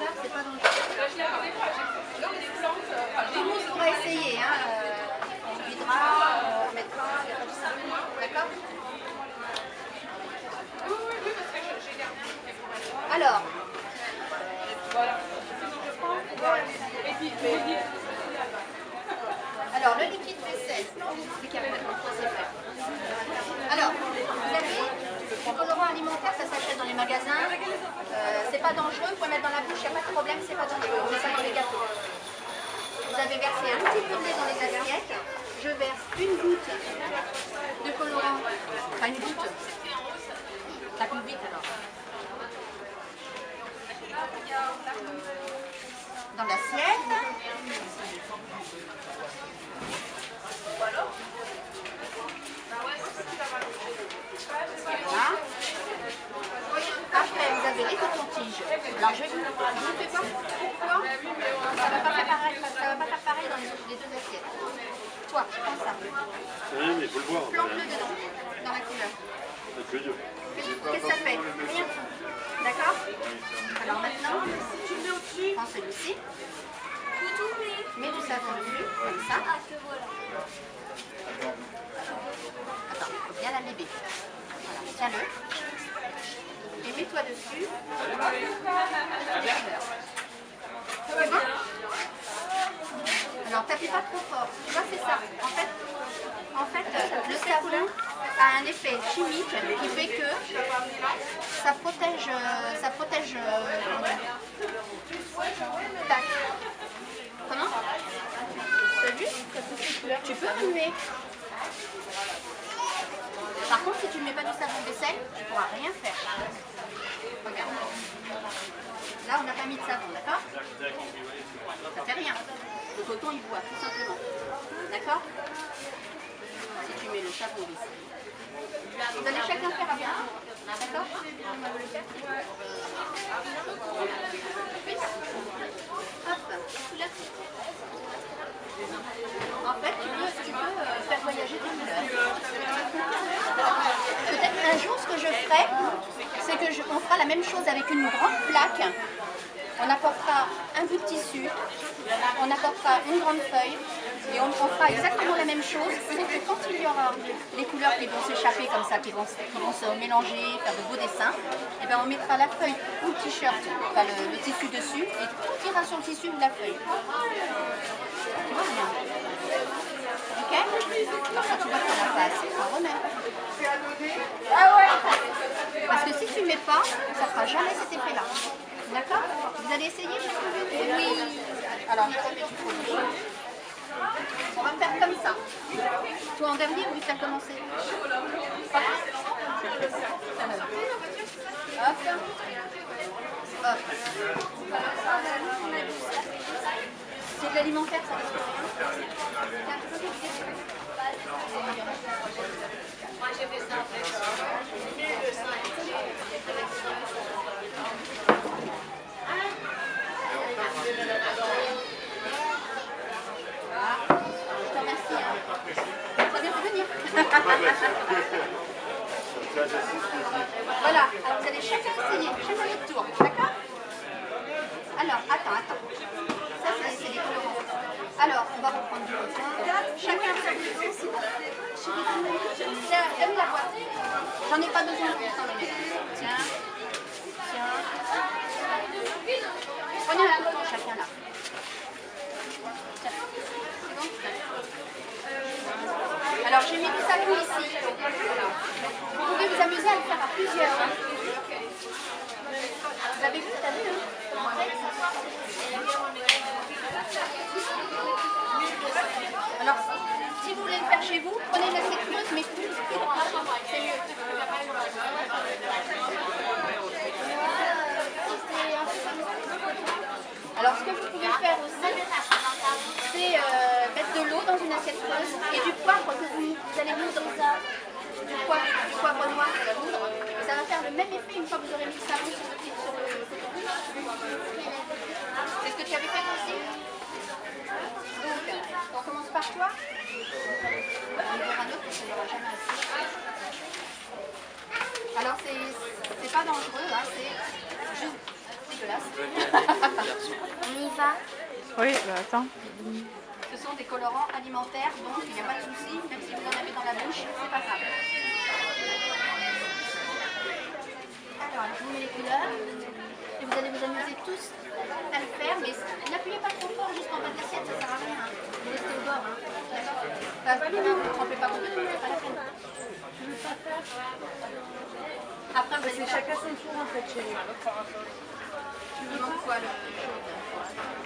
faire, c'est pas dangereux. Tout le monde pourra essayer, hein. On videra, on mettra, il n'y a pas de ça. D'accord? Alors, le liquide vaisselle, je vais vous expliquer maintenant comment c'est fait. Alors, vous avez du colorant alimentaire, ça s'achète dans les magasins. C'est pas dangereux, vous pouvez mettre dans la bouche, il n'y a pas de problème, c'est pas dangereux. On met ça dans les gâteaux. Vous avez versé un petit peu de lait dans les assiettes. Je verse une goutte de colorant, enfin une goutte. Ça coule vite alors. Dans l'assiette. Voilà. Après, vous avez les cotons-tiges. Alors, je vous fais voir pourquoi ça ne va pas faire pareil, dans les deux assiettes. Toi, prends ça. Rien, mais il faut le voir. Plante-le dedans, dans la couleur. Qu'est-ce que ça fait? Rien. D'accord? Alors maintenant, prends celui-ci. Mets du savon dessus, comme ça. Attends, il faut bien l'imbiber. Voilà, tiens-le. Et mets-toi dessus. C'est bon? Alors, t'appuies pas trop fort. Tu vois, c'est ça. En fait, le savon a un effet chimique qui fait que ça protège tac. Comment? T'as vu? Tu peux remuer. Par contre, si tu ne mets pas du savon de vaisselle, tu ne pourras rien faire. Regarde. Là, on n'a pas mis de savon, d'accord? Ça fait rien. Le coton, il boit, tout simplement. D'accord? Si tu mets le savon de vaisselle. Vous allez chacun faire un bien. D'accord? Hop. En fait, tu peux faire voyager tes couleurs. Peut-être un jour, ce que je ferai, c'est qu'on fera la même chose avec une grande plaque. On apportera un bout de tissu, on apportera une grande feuille et on fera exactement la même chose. C'est que quand il y aura les couleurs qui vont s'échapper comme ça, qui vont se mélanger, faire de beaux dessins, et bien on mettra la feuille ou le t-shirt, enfin le tissu dessus et tout ira sur le tissu ou la feuille. Tu vois bien. Ok? Alors quand tu vois qu'on n'a pas assez, on remet. Ah ouais! Parce que si tu ne mets pas, ça ne fera jamais cet effet-là. D'accord? Vous allez essayer? Oui. Alors, on va faire comme ça. Toi en dernier, vu que tu as commencé. Hop. Hop. Hop. C'est de l'alimentaire, ça risque rien. Moi j'ai fait ça en fait. Je te remercie. Ça vient de venir. Voilà, alors vous allez chacun essayer, chacun votre tour, d'accord? Alors, attends. Ça, c'est les colorants. Alors, on va reprendre du coton. Chacun sa boîte. Donne la boîte. J'en ai pas besoin pour s'en donner. Tiens. Prenez un coton chacun là. Tiens. C'est bon? Alors, j'ai mis du savon ici. Vous pouvez vous amuser à le faire à plusieurs. Vous avez vu, t'as vu, hein? Alors, si vous voulez le faire chez vous, prenez une assiette creuse, mais plus droit. C'est mieux. Alors, ce que vous pouvez faire aussi, c'est mettre de l'eau dans une assiette creuse et du poivre que vous allez moudre. Du poivre noir à la poudre. Et ça va faire le même effet une fois que vous aurez mis le savon sur le coton. C'est ce que tu avais fait aussi? Donc, on commence par toi. On va en voir un autre parce qu'il n'y aura jamais assez. Alors, c'est pas dangereux, hein, c'est juste dégueulasse. y va. Oui, bah attends. Ce sont des colorants alimentaires, donc il n'y a pas de souci, même si vous en avez dans la bouche, c'est pas grave. Alors, je vous mets les couleurs, et vous allez vous amuser tous à le faire, mais n'appuyez pas trop fort juste en bas de l'assiette, ça sert à rien. Vous restez au bord, hein. D'accord? Ne vous trempez pas complètement, c'est pas la peine. Après, vous allez C'est chacun son tour en fait chérie. Il manque quoi le jaune?